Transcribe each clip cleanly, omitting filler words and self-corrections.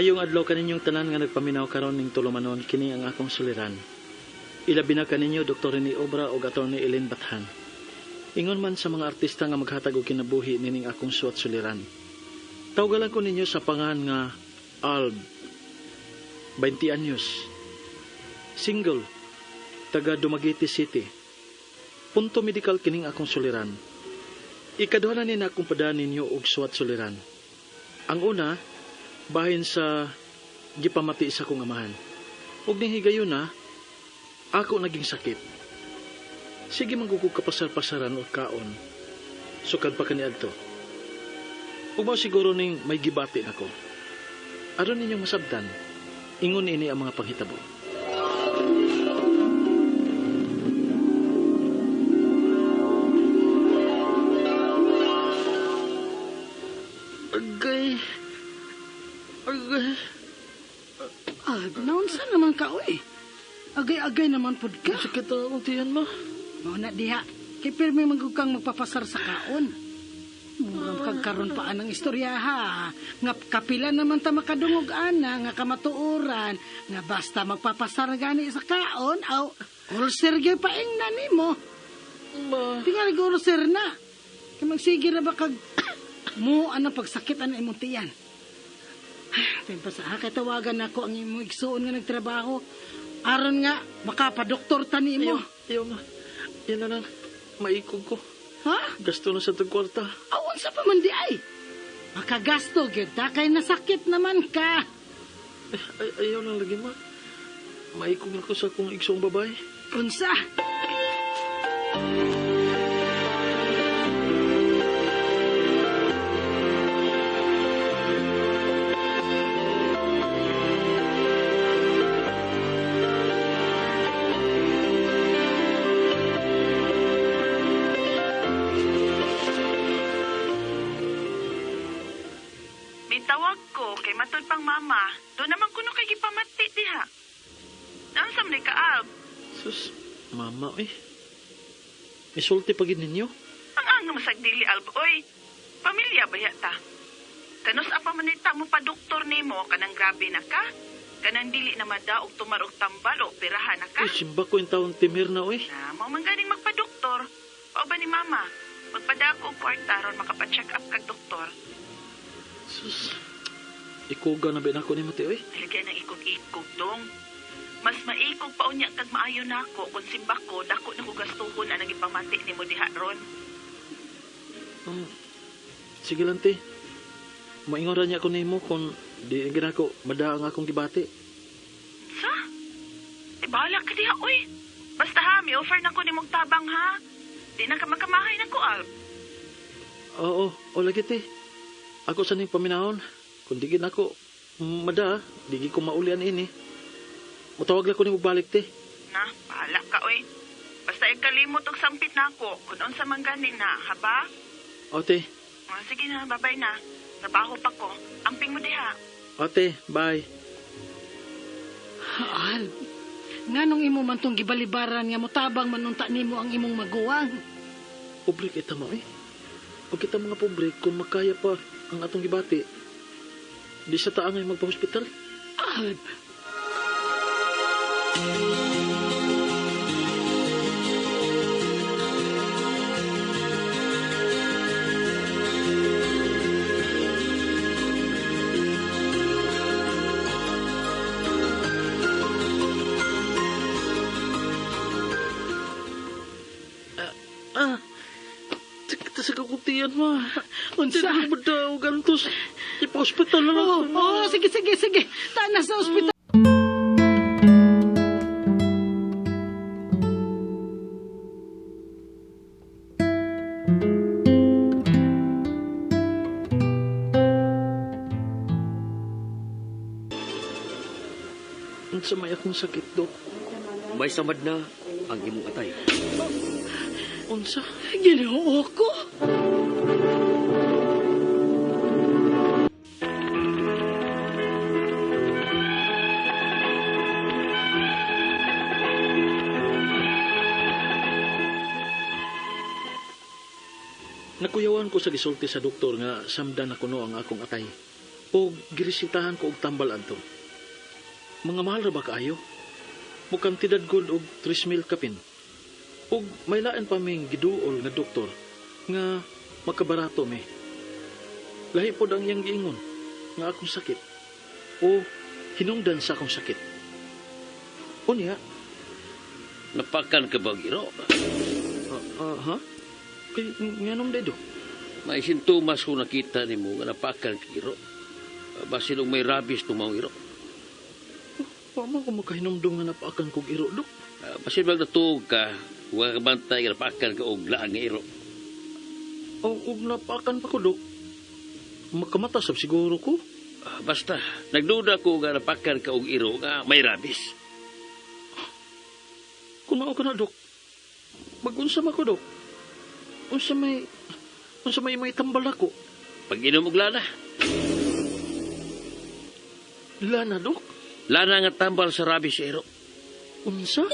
Maayong adlaw kaninyong tanan nga nagpaminaw karon ning tulumanon kini ang akong suliran. Ilabi na kaninyo Dr. Rene Obra o Atty. Ellen Bathan. Ingon man sa mga artista nga maghatag og kinabuhi nining akong suwat suliran. Tawgalan ko ninyo sa pangalan nga Alb, 20 anyos. Single, taga Dumaguete City. Punto medical kining akong suliran. Ikaduha na nina akong padaan ninyo og suwat suliran. Ang una, bahin sa gipamati sa kong amahan. Ug ning higayon na, ako naging sakit. Sige manggugog kapasar-pasaran o kaon. Sukad pa kaniadto. Ug mao siguro ning may gibati nako. Aron ninyong masabtan, ingon ini ang mga panghitabo. Agay. Naunsa naman ka, oy? Agay-agay naman pud ka. Sakit ang tiyan mo. Mao na diha. Kay pirmi manggug kang magpapasar sa kaon. Murang kagkaroon pa anang istorya ha. Nga kapila naman ta makadungog ana nga kamatuoran nga basta magpapasar gani sa kaon aw ulcer gyud paing na nimo. Ma. Tingali go ulcer na. Kay magsige ra ba kag mo ana pagsakit ana imong tiyan. Tempa sa kay tawagan nako ang imong igsuon nga nagtrabaho. Aron nga makapadoktor ta nimo. Ayaw na. Yan na lang. Maikog ko. Ha? Gasto na sa tagkwarta. Awan sa pamandi ay. Makagasto gyud ta kay nasakit naman ka. Ayaw na lagi ma. Maikog na ko sa kong igsong babae. Unsa? Tawag ko kay matod pang mama. Doon naman kuno kay gipamati diha. Nansam ni ka Alb? Sus, mama Isulti pagid ninyo? Ang angam sagdili Alb oy. Pamilya ba yata? Kanus apa manita mo pa doktor nimo kanang grabe na ka? Kanang dili na madaog tumarog tambal o pirahan na ka? Simba ko yung taon timir na Na, mo man ganing magpa-doktor. Pao ba ni mama? Magpadako og kwarta ron makapacheck up kag doktor. Sus, ikuga na ba ako ni Mati, Lagyan ng ikog-ikog, dong. Mas maikog pa unya kag maayo na ako kung simba ko, dako na ko gastuhon ang nagipamati ni mo diha ron. Sige lang, te. Maingon ra niya ako nimo kung di ginako mada ang akong gibati. Sa? Bahala ka diha, oy. Basta ha, may offer na ko ni mong tabang, ha? Di na ka makamahay na ko, Alb. Oo, lagi, te. Ako sa ning paminahon. Kung digin ako, mada, digi ko maulian ini. Mutawag lang ko ni balik, te. Na, bahala ka, oy. Basta ikalimot og sampit na ako, kung unsa man ganin na, haba? O, te. Sige na, babay na. Trabaho pa ko. Amping mo diha. O, te, bye. Al, nganong imo man tong gibalibaran nga mutabang manunta nimo ang imong maguwang. Pobre kita mo, Pag kita mga pobre, kung makaya pa ang atong gibati, di sa taangay magpa-hospital. Alb. Sa kakutiyan mo. Unsa? Hindi mo daw gantos. Ipa-hospital na lang. Sige. Tana sa ospital. Unsa may akong sakit, Dok? May samad na ang imong atay. Unsa? Ginoo ko. Nakuyawan ko sa gisulti sa doktor nga samdan na kuno ang akong atay. O girisitahan ko og tambal adto. Mga mahal ra ba kaayo? Mukhang tidad gud og 3,000 kapin. Og may lain pa ming giduol nga doktor nga makabarato mi. Lahi pod ang iyang giingon nga akong sakit o hinungdan sa akong sakit. Unya, Napakan ka ba, Iro? ha? Kay nganom dedo. May sintomas ko nakita ni mo nga napakan ka, Iro. Basin og may rabies tumaw, Iro. Pama ko makahinumdum nga napaakan kog iro, dok. Basin bang natuog ka, huwag ka bantay nga napakan ka og laang nga, Iro. O napaakan pa ko, dok. Makamatasab siguro ko. Basta, nagduda ko nga napakan ka og Iro nga may rabies. Kunao ka na, dok. Mag-unsa man ko, dok. Unsa may tambal ako. Pag inom og lana, Lana, dok. lana nga tambal sa rabies, Iro. Unsa?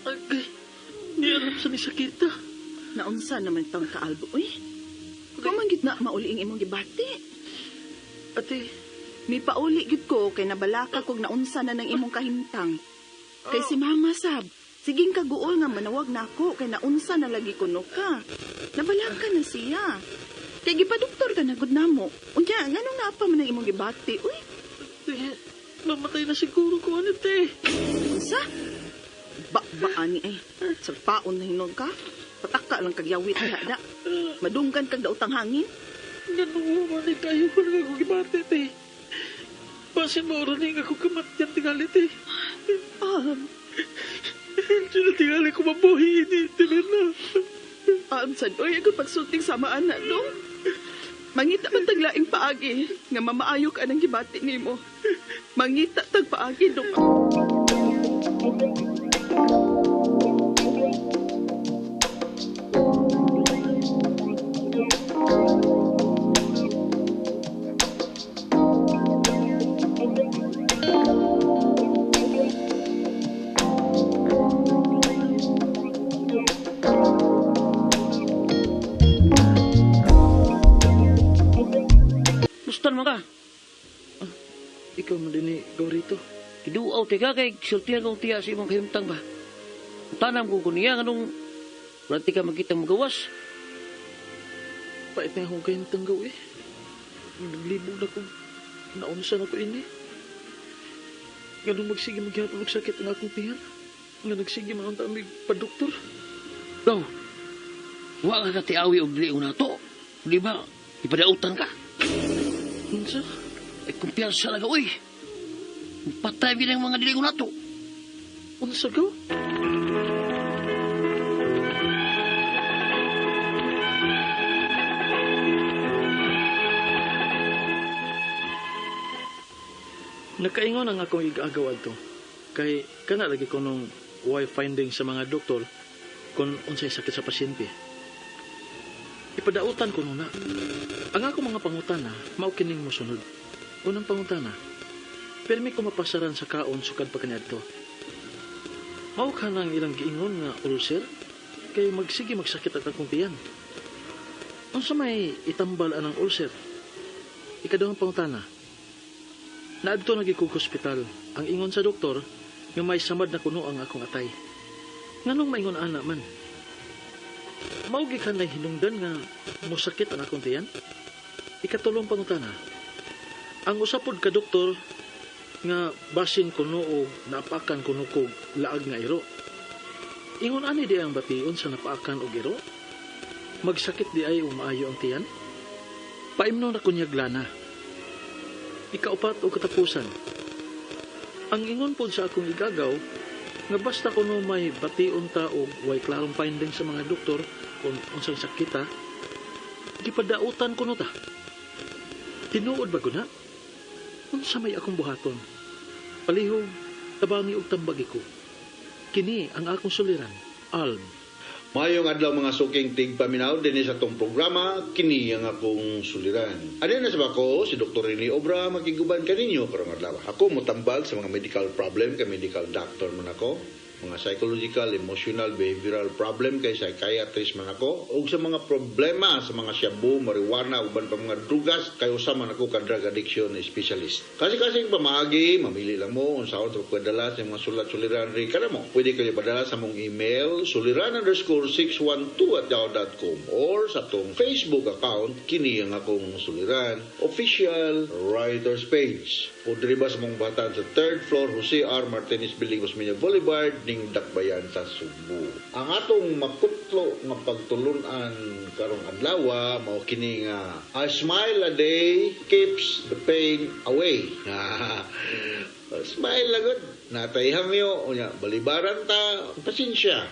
Agay. Niaram sa ni sakita. Naunsa naman tang kaalbo, uy. Ikaw man gid na mauli ang imong gibati. Ate, Mi pauli gid ko kay nabalaka kog naunsa na ng imong kahimtang. Kay si Mama sab, siging kaguol nga manawag nako kay naunsa na lagi kuno ka. Nabalaka na siya. Kay gipadoktor ka na gud namo. Unya, nganong naa pa man ang imong gibati, uy? ate, mamatay na siguro ko, ate. Unsa? Ba ani ay. Sa paon na hinog ka. Pataka lang kag yawit da. Madunggan kag daotang hangin. Ganun man kayo ko nga kong gibate, te. Basin mo rin ako kamatyan tingali, te. Sila tingali ko mabuhi, te, na. Sad, oy, ako pagsulting samaan na, dong. Mangita man taglaing paagi, nga mamaayo ka ng gibati nimo. Mangita tag paagi, dong. Mustan mo ka. Ikaw man din ni Gaurito. Kiduaw, tiga kay sultihan kong tiya sa imong kahimtang ba? Tanam ko kuniya, anong berarti ka magkitang magawas? Pait na akong kayong tanggaw, eh. Naglibog na kong naunsa na ko ini. Ganun magsige maghihapon og sakit ang akong tiyan. Nga nagsige man ang tamig pa-doktor. Daw, wala ka tiawi og dili una to. Di ba, ipadautan ka? Unsa? Ay kumpiyansa na ka, uy. Patay ka ng mga dili una to. Unsa gaw? Nakaingon ang akong igagawad to. Kay kana lagi ko nung why finding sa mga doktor kung unsay sakit sa pasyente. Ipadautan ko nuna. Ang ako mga pangutana, mao kining mosunod. Unang pangutana, permi ko mapasaran sa kaon sukad pa kaniadto. Mao ka nang ilang giingon nga ulcer, kay magsige magsakit ang akong tiyan. Unsa may itambal anang ulcer? Ikaduhang pangutana, naadto na gikog hospital. Ang ingon sa doktor, nga may samad na kuno ang akong atay. Nganong maingon ana man? Maugi ka na hinungdan nga musakit ang akong tiyan? Ikatulong pangutana, ang usapod ka doktor nga basin kuno o napakan kuno kog laag nga iro. Ingon ani di ang bation sa napaakan og iro? Magsakit di ay umaayo ang tiyan? Paimnon na kunyag lana. Ikaupat o katapusan. Ang ingon po sa akong igagaw, nga basta kuno may bation ta o way klarong finding sa mga doktor kung unsang sakita, gipadautan kuno ta. Tinuod ba guna? Unsa may akong buhaton? Palihog, tabangi og tambagi ko. Kini ang akong suliran, Alb. Mayong adlaw mga suking tigpaminaw din sa tong programa, kini ang akong suliran. Ano na sa bako, si Dr. Rene Obra makiguban kaninyo karong adlaw. Ako motambag sa mga medical problem, kay medical doctor man ako. Mga psychological, emotional, behavioral problem kay psychiatrist man ako. O sa mga problema sa mga shabu, marijuana, uban pa mga drugas, kay usa man ako ka drug addiction specialist. Kasi pamagi, mamili lang mo, unsaon sa pagdala sa mga sulat-suliran rin ka na mo. Pwede kayo padala sa mong email, suliran_612@yahoo.com or sa tong Facebook account, kini ang akong suliran. Official Writers Page. O diriba sa mong batan sa 3rd floor, Jose R. Martinez Building, Osmeña Boulevard, ning Dakbayan sa Subo. Ang atong makutlo nga pagtulunan karong adlaw mao kini nga a smile a day keeps the pain away. Smile la gud. Natayham yo unya balibaran ta pasensya.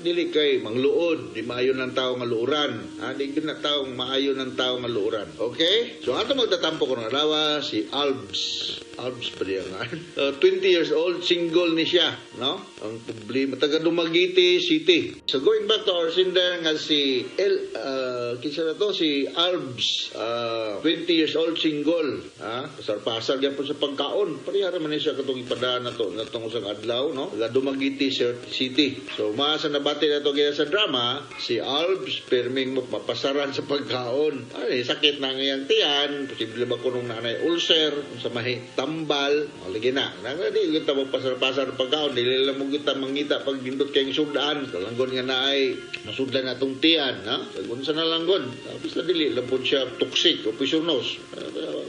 Dili kay mangluod, di maayo ng tao nga luuran. Di na tao maayo ng tao nga luuran. Okay? So ato magtatampo ko ng alawa si Albs. Albs pa diyan nga. 20 years old, single ni siya, no? Ang problema taga Dumaguete City. So going back to our sender nga si kinsa na to si Albs, 20 years old, single, pasar-pasar gyud po sa pagkaon. Parihara man ni siya katong ipadaan nato natong usang adlaw, no? Taga Dumaguete City. So sa nabati na ito kaya sa drama, si Albs, perming mapasaran sa pagkaon. Ay, sakit na ngayang tiyan, posible ba kunong nanay ulcer, sa mahi tambal, lagi na. Di kita mapasar-pasar sa pagkaon, dili lang mo kita mangita pag gindot kayong sudaan. Kalanggon nga na ay masudlan na itong tiyan, ha? Kung sa nalanggon, tapos na dili, lampon siya toxic o pisonos.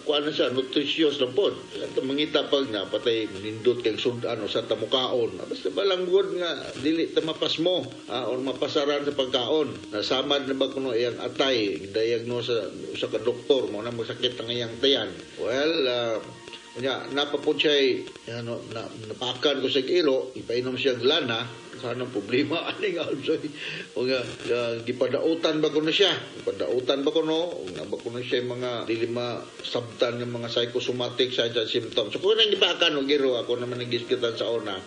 Kuha na siya, nutritious lampon. Mangita pag napatay, manindot kayong sudaan o sa tamukaon. Basta balanggon nga, dili tamapas mo o mapasaran sa pagkaon. Nasamad na ba kuno iyang atay, diagnose sa ka doktor mo na masakit ang iyang tiyan. Well, napapod siya napakan ko sa ilo, ipainom siya lana, kanang problema aning alsoy o nga gipadautan ba kuno siya, gipadautan ba kuno ba kuno siya mga dili masabtan ng mga psychosomatic symptoms. So kung nang gipakan og giro, ako naman nagiskitan sa una,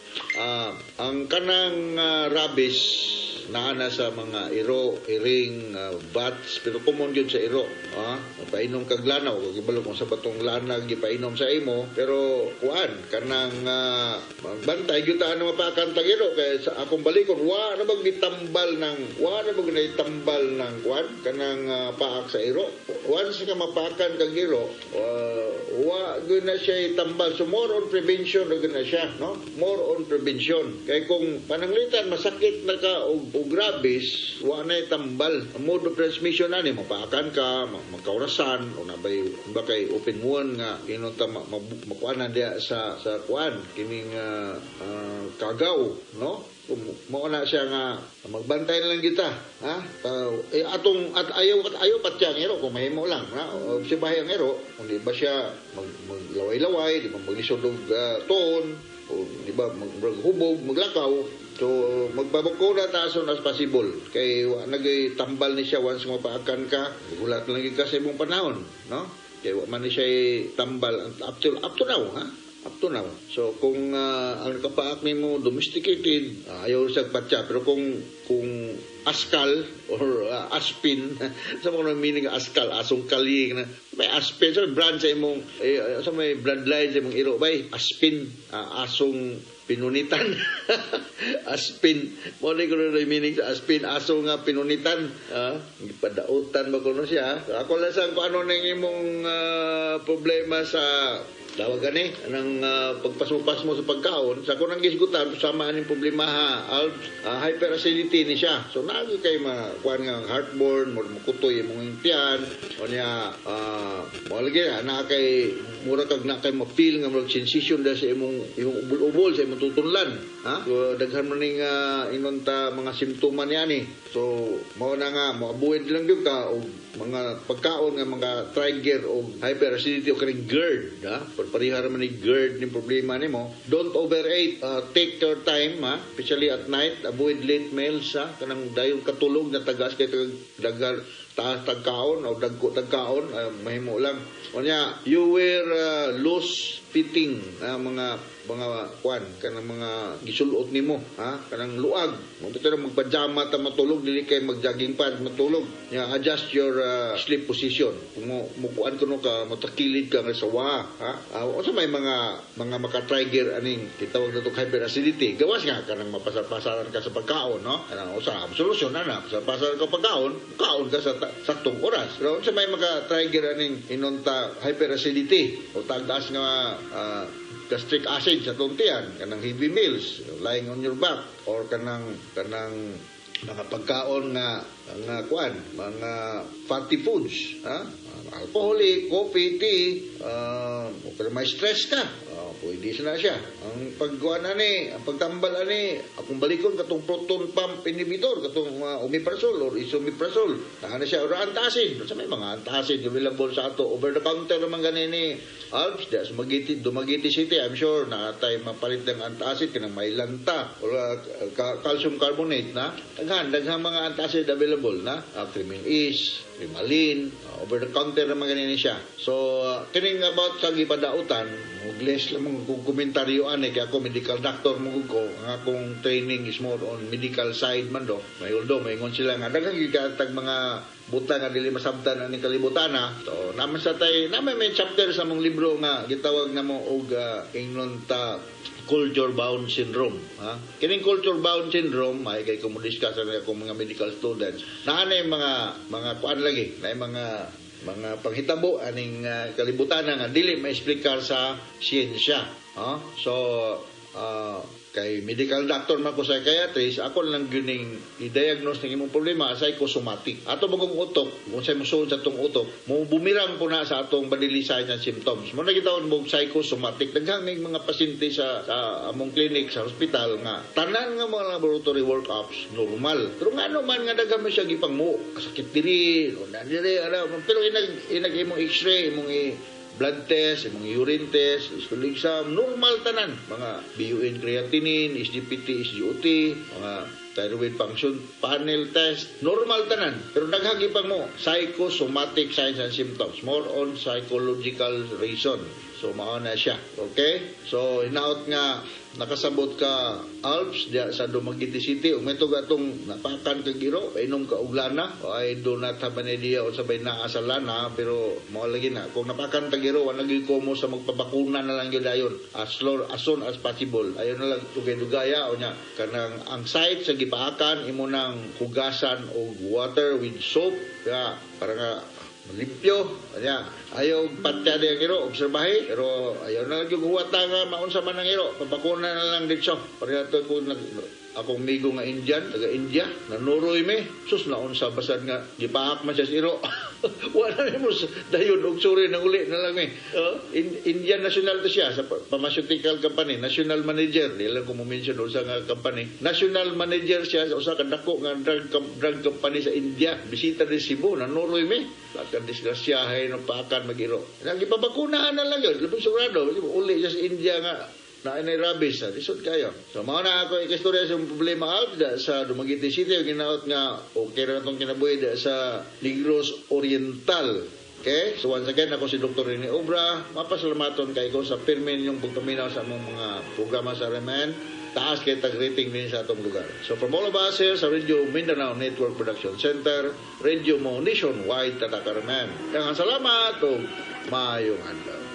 ang kanang rabies naana sa mga iro, iring, bats, pero common yun sa iro. Painom kag lanaw, kung ibalo kung sa batong lanag, gipainom sa imo, pero kuan, kanang bantay, yutaan na mapakan tag iro, kaya sa akong balikon, wa na magitambal ng kuan, kanang paak sa iro. Once ka mapakan kag iro, wa na siya itambal. So more on prevention na siya, no? More on prevention. Kaya kung pananglitan, masakit na ka o grabis, wa na itambal. Ang mode of transmission na ni, mapakan ka, magkaurasan, o nabay, ba kay open wound nga, inunta makuanan diya sa kuan, kining kagaw, no? Mo na siya nga magbantay na lang kita, ayaw patya ang ero kung mahimo lang, o si bahay ang ero, kung di ba siya maglaway-laway, di ba maglisod og toon, o di ba maghubog, maglakaw. So, magbabuko na ta as soon as possible. Kay nagtambal ni siya once mapaakan ka, gulat lang ka sa imong panahon, no? Kay man ni siya tambal up to now, ha? Up to now. So, kung ang nakapaak mo domesticated, ayaw sa patya. Pero kung askal or aspin, sa mga meaning askal, asong kali, may aspin, so brand sa imong, sa may bloodline sa imong iro, bay, aspin, asong pinunitan. Aspin. Muli ko rin meaning sa aspin. Aso nga pinunitan. Ipadautan ba ko na siya. Ako lang saan kung ano nang imong problema sa dawag gani ng pagpasupas mo sa pagkaon. Sa kunang gisgutan, sama ang problema hyperacidity ni siya. So nagi kay makuan nga heartburn, makutoy imong tiyan, o niya lagi na kay mura kag na kay ma-feel nga mag sensation da sa imong ubol-ubol sa imong tutunlan. So daghan man ning inunta mga simptoma niya ni. So mao na nga mo-avoid lang gyud ka og mga pagkaon nga mga trigger o hyperacidity o kaning GERD, parihara man ni GERD ni problema nimo. Don't overeat, take your time, especially at night, avoid late meals, kanang dayon katulog na tagas kay dagal taas tagkaon o dagko tagkaon, mahimo lang. Unya, you wear loose fitting mga kuan kanang mga gisulot nimo, ha? Kanang luag. Mo bitaw na magpajama ta matulog dili kay magjogging pants matulog. Nya adjust your sleep position. Kung mo kuan kuno ka matakilid ka nga sa wa, ha? Unsa may mga maka-trigger aning kitawag nato hyperacidity. Gawas nga kanang mapasar-pasaran ka sa pagkaon, no? Kanang usa solusyon ana, pasar-pasaran ka pagkaon, kaon ka sa saktong oras. Pero unsa may maka-trigger aning inunta hyperacidity o tagas nga gastric acid sa tuntian, kanang heavy meals, lying on your back, or kanang mga pagkaon nga kuan, mga fatty foods, ha? Alcoholic, coffee, tea, o kaya may stress ka, pwede na siya. Ang pagkuan ani, ang pagtambal ani, akong balikon katong proton pump inhibitor, katong omeprazole or esomeprazole, na siya, or antacid. Sa may mga antacid available sa ato, over the counter naman ganini, Alps, Dumaguete City, I'm sure na tayo mapalit ng antacid, kanang may lanta, or calcium carbonate na, daghang mga antacid available na, Crimin East, Rimalin, over the counter naman ganini siya. So, kining about sa gipadautan, mugles lang mga komentaryo ani, kaya ako medical doctor mo ko, ang akong training is more on medical side man do. May uldo, may ingon sila nga, daghang gigatag mga buta nga dili masabtan ani kalibutan na. So, naman sa tay, naman may chapter sa mong libro nga gitawag na mo og ingnon ta culture bound syndrome, ha? Kining culture bound syndrome ay kay ko mo discuss sa akong mga medical students. Naanay mga kuan lagi, na mga panghitabo aning kalibutan nga dili ma-explicar sa siyensya, ha? So kay medical doctor man ko psychiatrist, ako lang gyuning i-diagnose ng imong problema psychosomatic. Ato bagong utok, kung sa musuod sa atong utok, mo bumirang po na sa atong bodily signs and symptoms. Mo nagitawon mo psychosomatic. Daghang may mga pasyente sa among clinic sa hospital nga tanan nga mga laboratory workups normal. Pero nga man nga daghang man siya gipang mo sakit diri, pero inag imong x-ray, imong blood test, imong urine test, stool exam, normal tanan. Mga BUN creatinine, SGPT, SGOT, mga thyroid function panel test, normal tanan. Pero naghagi pa mo, psychosomatic signs and symptoms, more on psychological reason. So, mao na siya. Okay? So, hinaot nga, nakasabot ka Alps diya sa Dumaguete City. Ug may atong napakan ka giro, inom ka og lana. I do not have an idea o sabay naa sa lana, pero mao lagi na. Kung napakan ka giro, wala gyud ko mo sa magpabakuna na lang gyud ayon. As soon as possible. Ayon na lang tugay-dugaya o nya kanang ang site sa gipaakan imo nang hugasan og water with soap kaya para nga limpyo, ayaw patya di ang iro, obserbahe, pero ayaw na lang yung huwata nga maunsa man ang iro, pabakuna na lang dito. Parang ito akong migo nga Indian, taga India, nanuroy me, sus naunsa basad nga, gipaak man siya sa iro. Wala mo dayon, og suri nang uli na lang me. Indian national to siya, sa pharmaceutical company, national manager, di lang ko mo-mention usa nga company. National manager siya sa usa ka dako nga drug company sa India, bisita di Cebu, nanuroy me. Lakan disgrasyahay no paakan mag-iro. Nagipabakunahan na lang yun. Labing sigurado. Uli siya sa India nga na inay rabies. Lisod kayo. So, mga na ako ikastorya sa problema out sa Dumaguete City. Ginaot nga, okay na itong kinabuhi sa Negros Oriental. Okay? So, once again, ako si Dr. Rene Obra. Mapasalamaton kayo ko sa pirmin yung pagpaminaw sa mga programa sa RMN. Taas kay tag-rating din sa atong lugar. So from all of us here sa Radio Mindanao Network Production Center, Radio mo nationwide tatakaraman. Kaya salamat o maayong adlaw.